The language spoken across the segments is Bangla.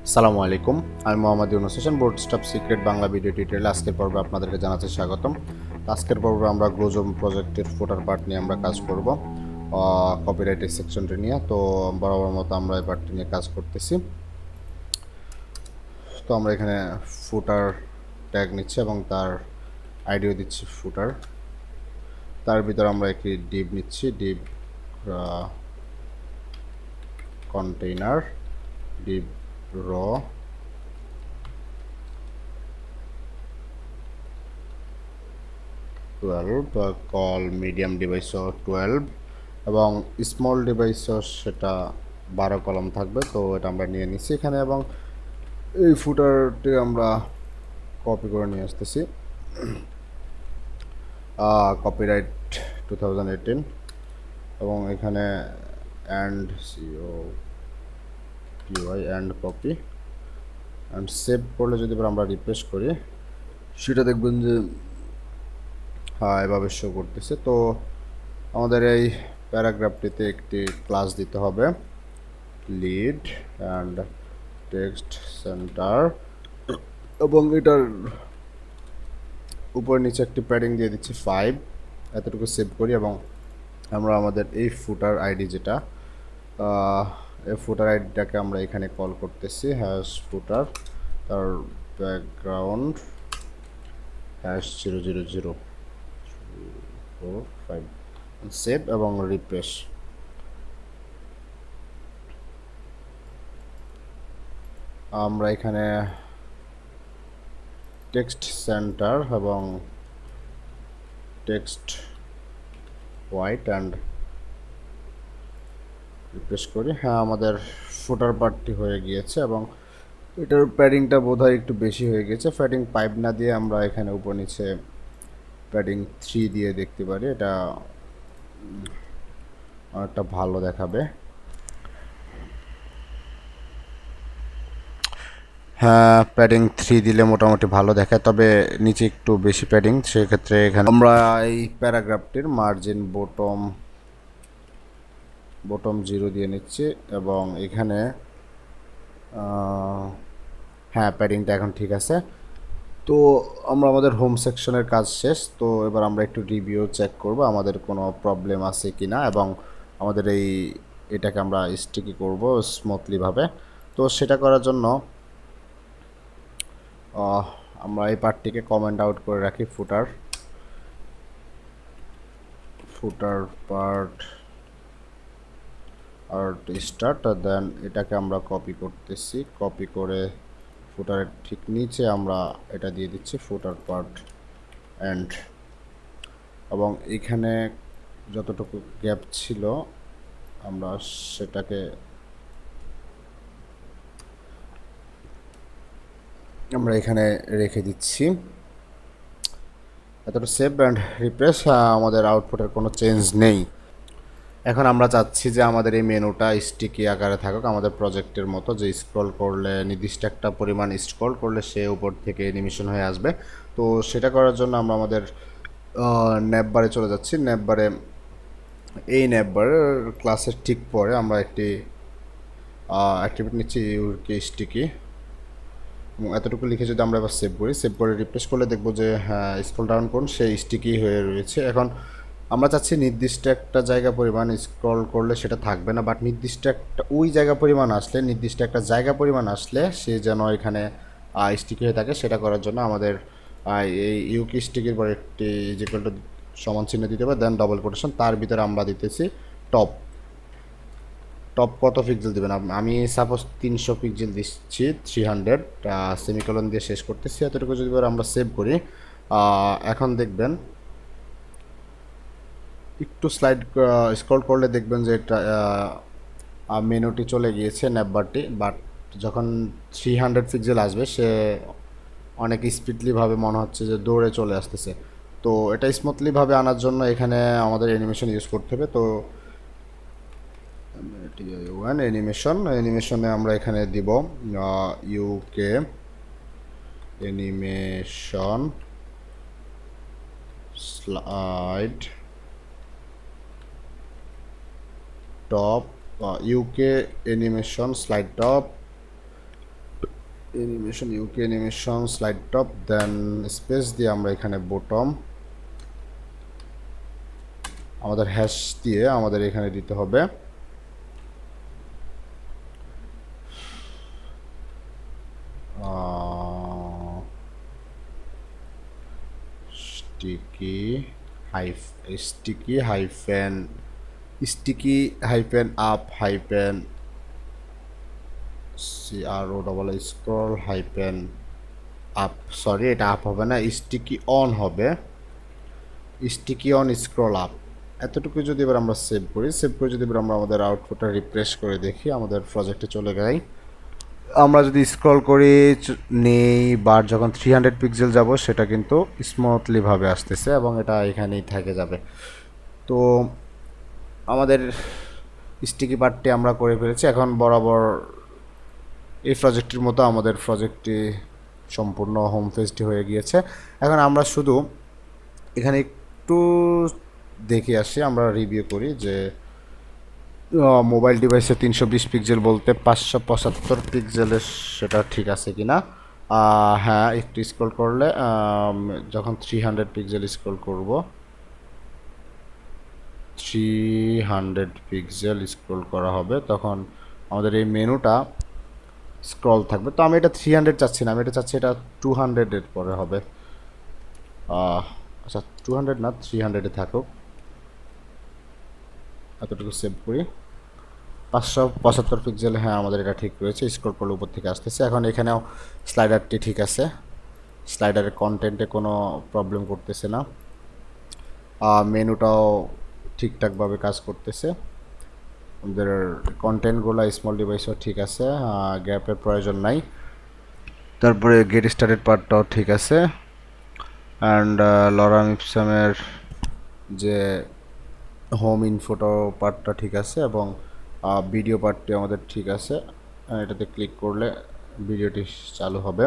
আসসালামু আলাইকুম। আমি Mohammad Yunus Hossain, bootstrap secret Bangla video tutorial আজকের পর্বে আপনাদেরকে জানাতে স্বাগতম। আজকের পর্বে আমরা গ্লোজম প্রজেক্টের ফুটার পার্ট নিয়ে আমরা কাজ করব, কপিরাইটের সেকশনটি নিয়ে। তো বরাবর মতো আমরা এই পার্টটি নিয়ে কাজ করতেছি। তো আমরা এখানে ফুটার ট্যাগ নিচ্ছি এবং তার আইডিও দিচ্ছি ফুটার। তার ভিতর আমরা একটি ডিভ নিচ্ছি, ডিভ কন্টেইনার, ডিভ র, 12 কল মিডিয়াম ডিভাইসও 12 এবং স্মল ডিভাইসও সেটা 12 কলম থাকবে। তো এটা আমরা নিয়ে নিচ্ছি এখানে এবং এই ফুটারটি আমরা কপি করে নিয়ে আসতেছি। কপিরাইট 2018 এবং এখানে and CO PY and copy and save করলে যদি আমরা রিফ্রেশ করি সেটা দেখবেন যে এভাবে শো করতেছে। তো আমাদের এই প্যারাগ্রাফটিতে একটি ক্লাস দিতে হবে, লিড অ্যান্ড টেক্সট সেন্টার, এবং এটার উপর নিচে একটি প্যাডিং দিয়ে দিচ্ছি 5। এতটুকু সেভ করি এবং আমরা আমাদের এই ফুটার আইডি যেটা এই ফুটার আইডিটাকে আমরা এখানে কল করতেছি, হ্যাশ ফুটার, তার ব্যাকগ্রাউন্ড #00045, সেভ এবং রিফ্রেশ। আমরা এখানে টেক্সট সেন্টার এবং টেক্সট হোয়াইট অ্যান্ড রিফ্রেশ করি। হ্যাঁ, আমাদের ফুটার পার্টটি হয়ে গিয়েছে এবং এটার প্যাডিংটা বোধহয় একটু বেশি হয়ে গেছে। প্যাডিং 5 না দিয়ে আমরা এখানে উপর নিচে প্যাডিং 3 দিয়ে দেখতে পারি, এটা অনেকটা ভালো দেখাবে। হ্যাঁ, প্যাডিং 3 দিলে মোটামুটি ভালো দেখায়, তবে নিচে একটু বেশি প্যাডিং। সেক্ষেত্রে এখানে আমরা এই প্যারাগ্রাফটির মার্জিন বটম 0 দিয়ে নিচ্ছি এবং এখানে হ্যাঁ, প্যাডিংটা এখন ঠিক আছে। তো আমরা আমাদের হোম সেকশনের কাজ শেষ। তো এবার আমরা একটু রিভিউ চেক করব আমাদের কোনো প্রবলেম আছে কি না এবং আমাদের এটাকে আমরা স্টিকি করব স্মুথলিভাবে। তো সেটা করার জন্য আমরা এই পার্টটিকে কমেন্ট আউট করে রাখি, ফুটার পার্ট আর স্টার্ট, দেন এটাকে আমরা কপি করতেছি, কপি করে ফুটারের ঠিক নিচে আমরা এটা দিয়ে দিচ্ছি ফুটার পার্ট এন্ড, এবং এখানে যতটুকু গ্যাপ ছিল আমরা সেটাকে আমরা এখানে রেখে দিচ্ছি। এতটা সেভ অ্যান্ড রিপ্রেস। আমাদের আউটপুটের কোনো চেঞ্জ নেই। এখন আমরা চাচ্ছি যে আমাদের এই মেনুটা স্টিকি আকারে থাকুক, আমাদের প্রজেক্টের মতো, যে স্ক্রল করলে নির্দিষ্ট একটা পরিমাণ স্ক্রল করলে সে উপর থেকে অ্যানিমেশন হয়ে আসবে। তো সেটা করার জন্য আমরা আমাদের ন্যাপবারে চলে যাচ্ছি। ন্যাপবারে এই ন্যাপবারের ক্লাসের ঠিক পরে আমরা একটি অ্যাক্টিভিটি নিচ্ছি, ইউকে স্টিকি, এবং এতটুকু লিখে যদি আমরা এবার সেভ করি, সেভ করে রিফ্রেশ করলে দেখবো যে হ্যাঁ, স্ক্রল ডাউন করুন, সেই স্টিকি হয়ে রয়েছে। এখন আমরা চাচ্ছি নির্দিষ্ট একটা জায়গা পরিমাণ স্ক্রল করলে সেটা থাকবে না, বাট নির্দিষ্ট একটা জায়গা পরিমাণ আসলে সে যেন এখানে স্টিকি হয়ে থাকে। সেটা করার জন্য আমাদের এই ইউকি স্টিকির পর একটি ইকুয়াল টু সমান চিহ্ন দিতে হবে, দেন ডবল কোটেশন, তার ভিতরে আমরা দিতেছি টপ। কত পিক্সেল দেবেন? আমি সাপোজ 300 পিক্সেল দিচ্ছি, 300, সেমিকলন দিয়ে শেষ করতেছি। এতটুকু যদি আমরা সেভ করি, এখন দেখবেন একটু স্ক্রল করলে দেখবেন যে এটা মেনুটি চলে গিয়েছে, ন্যাপবারটি, বাট যখন 300 পিক্সেল আসবে সে অনেক স্পিডলিভাবে মনে হচ্ছে যে দৌড়ে চলে আসতেছে। তো এটা স্মুথলিভাবে আনার জন্য এখানে আমাদের অ্যানিমেশন ইউজ করতে হবে। তো অ্যানিমেশনে আমরা এখানে দিব UK animation slide top, UK animation slide top animation UK animation slide top, then space দিয়ে আমরা এখানে বটম, আমাদের হ্যাশ দিয়ে আমাদের এখানে দিতে হবে sticky sticky hyphen up hyphen scroll hyphen up, sorry এটা আপ হবে না, স্টিকি অন হবে, স্টিকি অন স্ক্রল আপ। এতটুকু যদি এবার আমরা সেভ করি, সেভ করে যদি এবার আমরা আমাদের আউটপুটটা রিফ্রেশ করে দেখি, আমাদের প্রজেক্টে চলে যাই, আমরা যদি স্ক্রল করি নেই বার যখন 300 পিক্সেল যাব সেটা কিন্তু স্মুথলিভাবে আসতেছে এবং এটা এখানেই থেকে যাবে। তো আমাদের স্টিকি পার্টটি আমরা করে ফেলেছি। এখন বরাবর এই প্রজেক্টের মতো আমাদের প্রজেক্টটি সম্পূর্ণ হোম পেজটি হয়ে গিয়েছে। এখন আমরা শুধু এখানে একটু দেখে আসি, আমরা রিভিউ করি যে মোবাইল ডিভাইসে 320 পিক্সেল বলতে 575 পিক্সেলের সেটা ঠিক আছে কিনা। হ্যাঁ, একটু স্ক্রল করলে যখন 300 পিক্সেল স্ক্রল করব, 300 পিক্সেল স্ক্রল করা হবে তখন আমাদের এই মেনুটা স্ক্রল থাকবে। তো আমি এটা 300 চাচ্ছি না, আমি এটা চাচ্ছি এটা 200-এর পরে হবে। আচ্ছা 200 না, 300-এ থাকুক, এতটুকু সেভ করি। 575 পিক্সেল, হ্যাঁ আমাদের এটা ঠিক রয়েছে, স্ক্রল করলে উপর থেকে আসতেছে। এখন এখানেও স্লাইডারটি ঠিক আছে, স্লাইডারের কন্টেন্টে কোনো প্রবলেম করতেছে না, মেনুটাও ঠিকঠাকভাবে কাজ করতেছে, আমাদের কন্টেন্টগুলো স্মল ডিভাইসও ঠিক আছে, গ্যাপের প্রয়োজন নাই। তারপরে গেট স্টার্টেড পার্টটাও ঠিক আছে, অ্যান্ড লরাম ইপসামের যে হোম ইনফোটো পার্টটা ঠিক আছে এবং ভিডিও পার্টটি আমাদের ঠিক আছে। এটাতে ক্লিক করলে ভিডিওটি চালু হবে।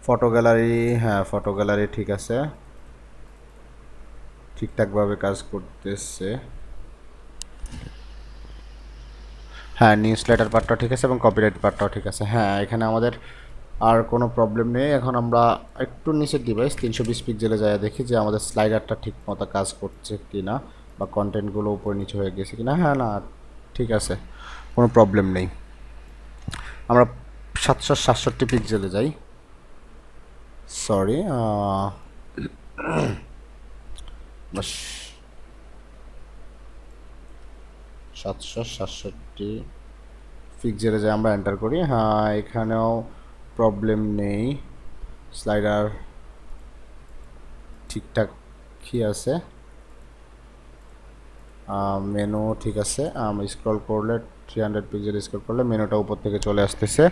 ফটো গ্যালারি, হ্যাঁ ফটো গ্যালারি ঠিক আছে, ঠিকঠাকভাবে কাজ করতেছে। হ্যাঁ নিউজ লেটার পার্টটা ঠিক আছে এবং কপিরাইট পার্টটাও ঠিক আছে। হ্যাঁ এখানে আমাদের আর কোনো প্রবলেম নেই। এখন আমরা একটু নিচের ডিভাইস 320 পিক্সেলে যায় দেখি যে আমাদের স্লাইডারটা ঠিক মতো কাজ করছে কি না, বা কন্টেন্টগুলো উপরে নিচে হয়ে গেছে কি না। হ্যাঁ না ঠিক আছে, কোনো প্রবলেম নেই। আমরা 767 পিক্সেলে যাই, সরি 767 পিক্সেলে যাই, আমরা এন্টার করি। হ্যাঁ এখানেও প্রবলেম নেই, স্লাইডার ঠিকঠাকই আছে, মেনু ঠিক আছে। স্ক্রল করলে 300 পিক্সেল স্ক্রল করলে মেনুটা উপর থেকে চলে আসতেছে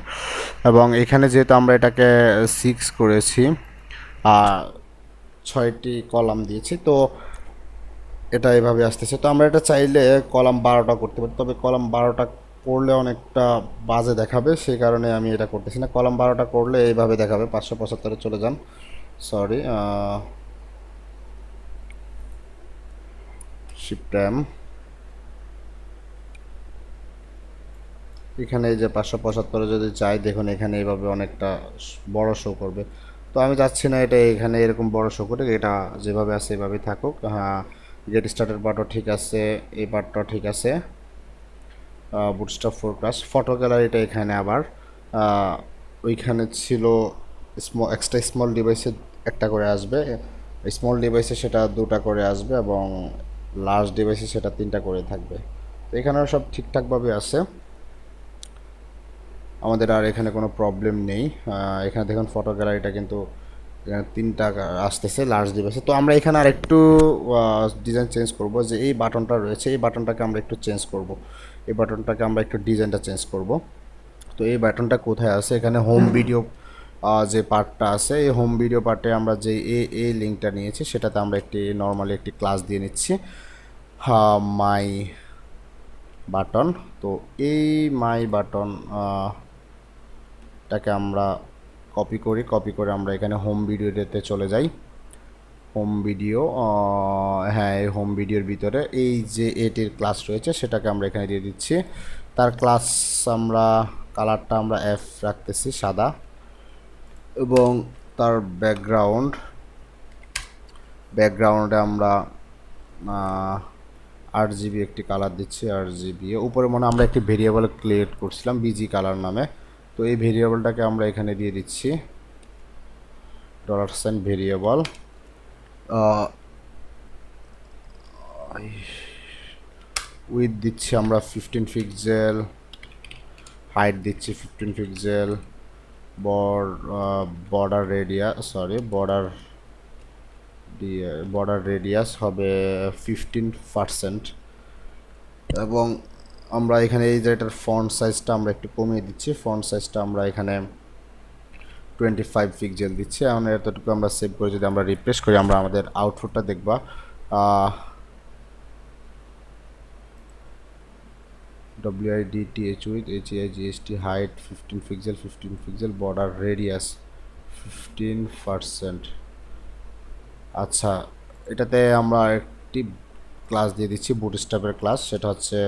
এবং এখানে যেহেতু আমরা এটাকে 6 করেছি, 6টি কলাম দিয়েছি, তো এটা এভাবে আসতেছে। তো আমরা এটা চাইলে কলাম 12টা করতে পারি, তবে কলাম 12টা করলে অনেকটা বাজে দেখাবে, সেই কারণে আমি এটা করতেছি না। কলাম 12টা করলে এইভাবে দেখাবে, 575-এ চলে যান, সরি শিফট এম, এখানে এই যে 575-এ যদি চাই দেখুন এখানে এইভাবে অনেকটা বড় শো করবে। তো আমি চাচ্ছি না এটা এখানে এরকম বড় শো করে, এটা যেভাবে আছে এভাবেই থাকুক। হ্যাঁ গেট স্টার্টের পার্টও ঠিক আছে, এই পার্টটাও ঠিক আছে, বুটস্ট্র্যাপ ফোরকাস্ট, ফটো গ্যালারিটা এখানে আবার ওইখানে ছিল এক্সট্রা স্মল ডিভাইসে একটা করে আসবে, স্মল ডিভাইসে সেটা 2টা করে আসবে এবং লার্জ ডিভাইসে সেটা 3টা করে থাকবে। তো এখানেও সব ঠিকঠাকভাবে আছে, আমাদের আর এখানে কোনো প্রবলেম নেই। এখানে দেখুন ফটো গ্যালারিটা কিন্তু এখানে 3টা আসতেছে লার্জ ডিভাইসে। তো আমরা এখানে আর একটু ডিজাইন চেঞ্জ করব, যে এই বাটনটা রয়েছে এই বাটনটাকে আমরা একটু চেঞ্জ করব, এই বাটনটাকে আমরা একটু ডিজাইনটা চেঞ্জ করব। তো এই বাটনটা কোথায় আছে, এখানে হোম ভিডিও যে পার্টটা আছে, এই হোম ভিডিও পার্টে আমরা যে এই লিঙ্কটা নিয়েছি সেটাতে আমরা নর্মালি একটি ক্লাস দিয়ে নিচ্ছি, মাই বাটন। তো এই মাই বাটন টাকে আমরা কপি করে আমরা এখানে হোম ভিডিওতে চলে যাই। হোম ভিডিও, হ্যাঁ এই হোম ভিডিওর ভিতরে এই যে এটির ক্লাস রয়েছে সেটাকে আমরা এখানে দিয়ে দিচ্ছি। তার ক্লাস আমরা কালারটা আমরা এফ রাখতেছি সাদা, এবং তার ব্যাকগ্রাউন্ডে আমরা RGB একটি কালার দিচ্ছি। RGB উপরে মনে আমরা একটি ভেরিয়েবল ক্রিয়েট করছিলাম বিজি কালার নামে, তো এই ভেরিয়েবলটাকে আমরা এখানে দিয়ে দিচ্ছি $, ভেরিয়েবল উইথ দিচ্ছি আমরা 15 পিক্সেল, হাইট দিচ্ছি 15 পিক্সেল, বর্ডার রেডিয়াস হবে 15%, এবং আমরা এখানে এই যে এটার ফন্ট সাইজটা আমরা একটু কমিয়ে দিচ্ছি। ফন্ট সাইজটা আমরা এখানে 25 পিক্সেল দিচ্ছি। এখন এতটুকু আমরা সেভ করে যদি আমরা রিফ্রেশ করি, আমরা আমাদের আউটপুটটা দেখবা। WIDTH with HEIGST, height 15 pixel, 15 pixel, border radius 15%। আচ্ছা, এটাতে আমরা একটি ক্লাস দিয়ে দিচ্ছি বুটস্ট্র্যাপের ক্লাস, সেটা হচ্ছে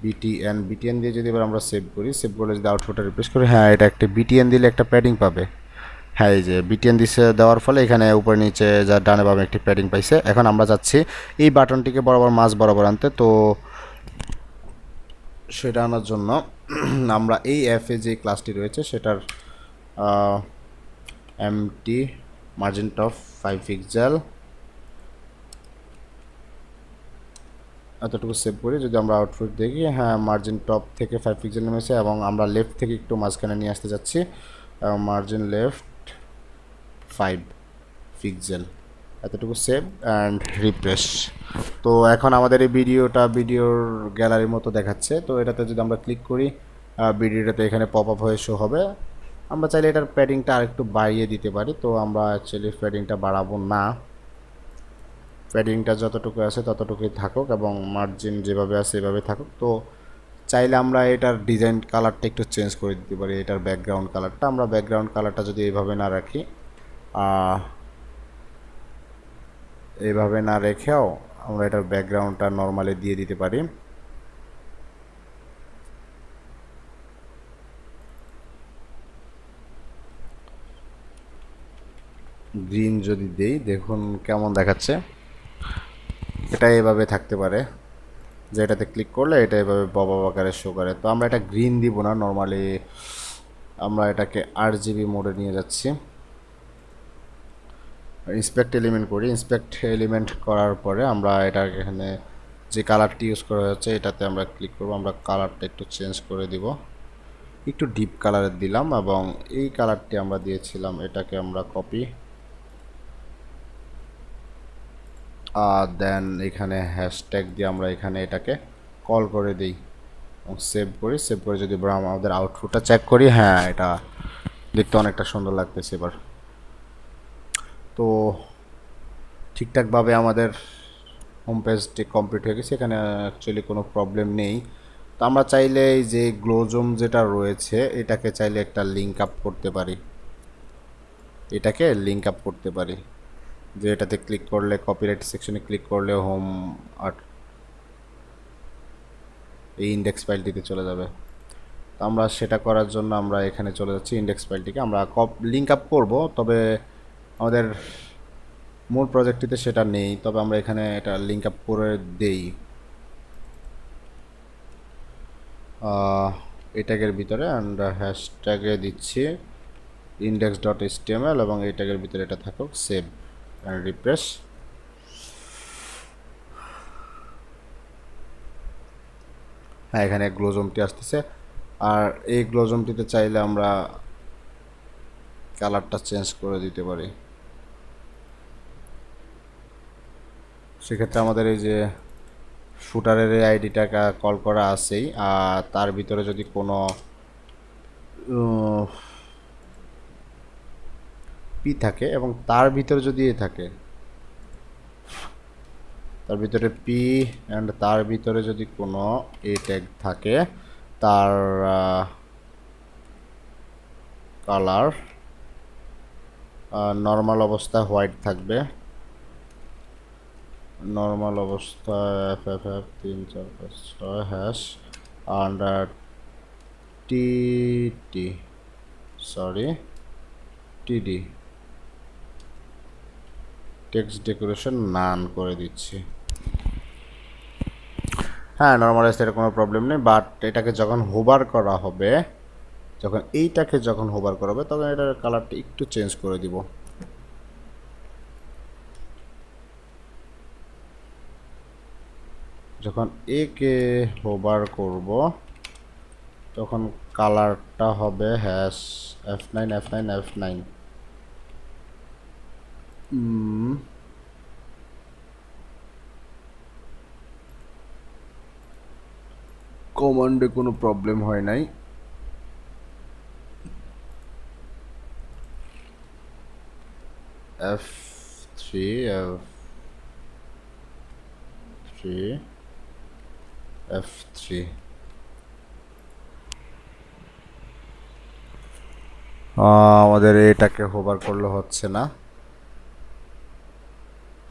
BTN দিয়ে যদি এবার আমরা সেভ করলে যদি আউটপুটটা রিফ্রেশ করি, হ্যাঁ এটা একটা BTN দিলে একটা প্যাডিং পাবে। হ্যাঁ, এই যে BTN দিছে দেওয়ার ফলে এখানে উপরে নিচে যা ডানে বামে একটি প্যাডিং পাইছে। এখন আমরা যাচ্ছি এই বাটনটিকে মাঝ বরাবর আনতে, তো সেটা আনার জন্য আমরা এই অ্যাপে যে ক্লাসটি রয়েছে সেটার এমটি মার্জিন টপ 5 পিক্সেল এতটুকু সেভ করি। যদি আমরা আউটপুট দেখি, হ্যাঁ মার্জিন টপ থেকে 5 পিক্সেল নেমেছে, এবং আমরা লেফট থেকে একটু মাঝখানে নিয়ে আসতে যাচ্ছি, মার্জিন লেফট 5 পিক্সেল, এতটুকু সেভ অ্যান্ড রিফ্রেশ। তো এখন আমাদের এই ভিডিওর গ্যালারির মতো দেখাচ্ছে। তো এটাতে যদি আমরা ক্লিক করি, ভিডিওটাতে এখানে পপ আপ হয়ে শো হবে। আমরা চাইলে এটার প্যাডিংটা আরেকটু বাড়িয়ে দিতে পারি, তো আমরা অ্যাকচুয়ালি প্যাডিংটা বাড়াবো না, প্যাডিংটা যতটুকু আছে ততটুকুই থাকুক, এবং মার্জিন যেভাবে আছে এভাবে থাকুক। তো চাইলে আমরা এটার ডিজাইন কালারটা একটু চেঞ্জ করে দিতে পারি। এটার ব্যাকগ্রাউন্ড কালারটা আমরা যদি এইভাবে না রাখি, এইভাবে না রেখেও আমরা এটার ব্যাকগ্রাউন্ডটা নর্মালি দিয়ে দিতে পারি। গ্রিন যদি দেই, দেখুন কেমন দেখাচ্ছে। এটা এভাবে থাকতে পারে যে এটাতে ক্লিক করলে এটা এভাবে বব আকারে শো করে। তো আমরা এটা গ্রিন দিব না, নর্মালি আমরা এটাকে RGB মোডে নিয়ে যাচ্ছি। ইন্সপেক্ট এলিমেন্ট করি। ইন্সপেক্ট এলিমেন্ট করার পরে আমরা এটা এখানে যে কালারটি ইউজ করা হচ্ছে এটাতে আমরা ক্লিক করব। আমরা কালারটা একটু চেঞ্জ করে দিব, একটু ডিপ কালারের দিলাম, এবং এই কালারটি আমরা দিয়েছিলাম, এটাকে আমরা কপি, দেন এখানে হ্যাশট্যাগ দিয়ে আমরা এখানে এটাকে কল করে দিই এবং সেভ করে যদি আমরা আমাদের আউটপুটটা চেক করি, হ্যাঁ এটা দেখতে অনেকটা সুন্দর লাগতেছে এবার। তো ঠিকঠাকভাবে আমাদের হোম পেজটি কমপ্লিট হয়ে গেছে, এখানে অ্যাকচুয়ালি কোনো প্রবলেম নেই। তো আমরা চাইলে এই যে গ্লোজম যেটা রয়েছে এটাকে চাইলে একটা লিঙ্ক আপ করতে পারি, যে এটাতে ক্লিক করলে কপিরাইট সেকশনে ক্লিক করলে হোম আর্ট এই ইন্ডেক্স ফাইলটিতে চলে যাবে। তো আমরা সেটা করার জন্য আমরা এখানে চলে যাচ্ছি, ইন্ডেক্স ফাইলটিকে আমরা লিঙ্ক আপ করব, তবে আমাদের মূল প্রজেক্টটিতে সেটা নেই, তবে আমরা এখানে এটা লিঙ্ক আপ করে দেই এই ট্যাগের ভিতরে, অ্যান্ড হ্যাশট্যাগে দিচ্ছি index.html, এবং এই ট্যাগের ভিতরে এটা থাকুক। Save and refresh. হ্যাঁ, এখানে গ্লোজমটি আসতেছে, আর এই গ্লোজমটিতে চাইলে আমরা কালারটা চেঞ্জ করে দিতে পারি। সেক্ষেত্রে আমাদের এই যে ফুটারের এই আইডিটা কল করা আছেই, আর তার ভিতরে যদি কোনো পি থাকে এবং তার ভিতরে যদি এ থাকে, তার ভিতরে পি অ্যান্ড তার ভিতরে যদি কোনো এ ট্যাগ থাকে, তার কালার নর্মাল অবস্থা হোয়াইট থাকবে, নর্মাল অবস্থা FFF 3 4 5 6 হ্যাশ, আর টিটি সরি টিডি টেক্সট ডেকোরেশন নান করে দিচ্ছি। হ্যাঁ, নর্মালাইজ এর কোনো প্রবলেম নেই, বাট এটাকে যখন হোভার করা হবে, যখন এইটাকে যখন হোভার করা হবে তখন এটার কালারটা একটু চেঞ্জ করে দিব। যখন একে হোভার করব তখন কালারটা হবে হ্যাশ F9 F9 F9। কমান্ডে কোনো প্রবলেম হয় নাই। F3 F3 F3 আমাদের এটাকে হোভার করলে হচ্ছে না।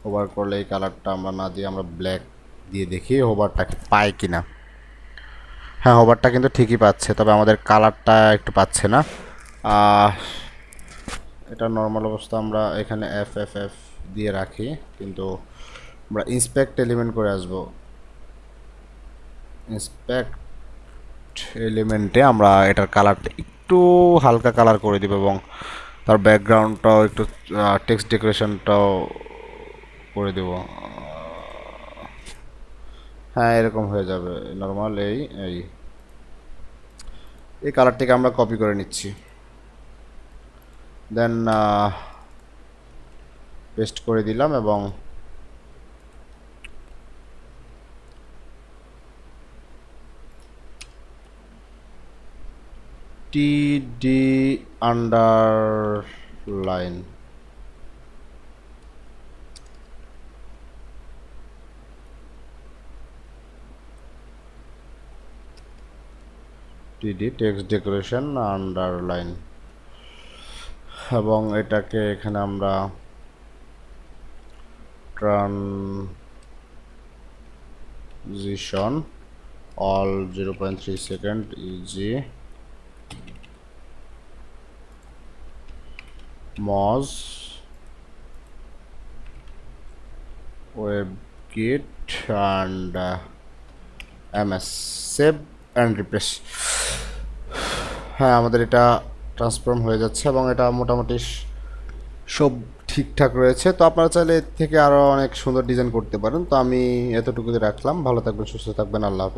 হোভার করলে এই কালারটা আমরা না দিয়ে আমরা ব্ল্যাক দিয়ে দেখি হোভারটাকে পাই কিনা। হ্যাঁ, হোভারটা কিন্তু ঠিকই পাচ্ছে, তবে আমাদের কালারটা একটু পাচ্ছে না। এটা নর্মাল অবস্থা আমরা এখানে এফ এফ এফ দিয়ে রাখি, কিন্তু আমরা ইন্সপেক্ট এলিমেন্ট করে আসব। ইন্সপেক্ট এলিমেন্টে আমরা এটার কালারটা একটু হালকা কালার করে দিব এবং তার ব্যাকগ্রাউন্ডটাও একটু টেক্সট ডেকোরেশনটাও করে দেব। হ্যাঁ, এরকম হয়ে যাবে নর্মাল। এই কালারটিকে আমরা কপি করে নিচ্ছি, দেন পেস্ট করে দিলাম এবং টিডি আন্ডারলাইন টিডি টেক্সট ডেকোরেশন আন্ডারলাইন, এবং এটাকে এখানে আমরা transition all 0.3 second ease moz webkit and MS save and replace. হ্যাঁ, আমাদের এটা ট্রান্সফর্ম হয়ে যাচ্ছে এবং এটা মোটামুটি সব ঠিকঠাক রয়েছে। তো আপনারা চাইলে এর থেকে আরও অনেক সুন্দর ডিজাইন করতে পারেন। তো আমি এতটুকুতে রাখলাম। ভালো থাকবেন, সুস্থ থাকবেন, আল্লাহ হাফেজ।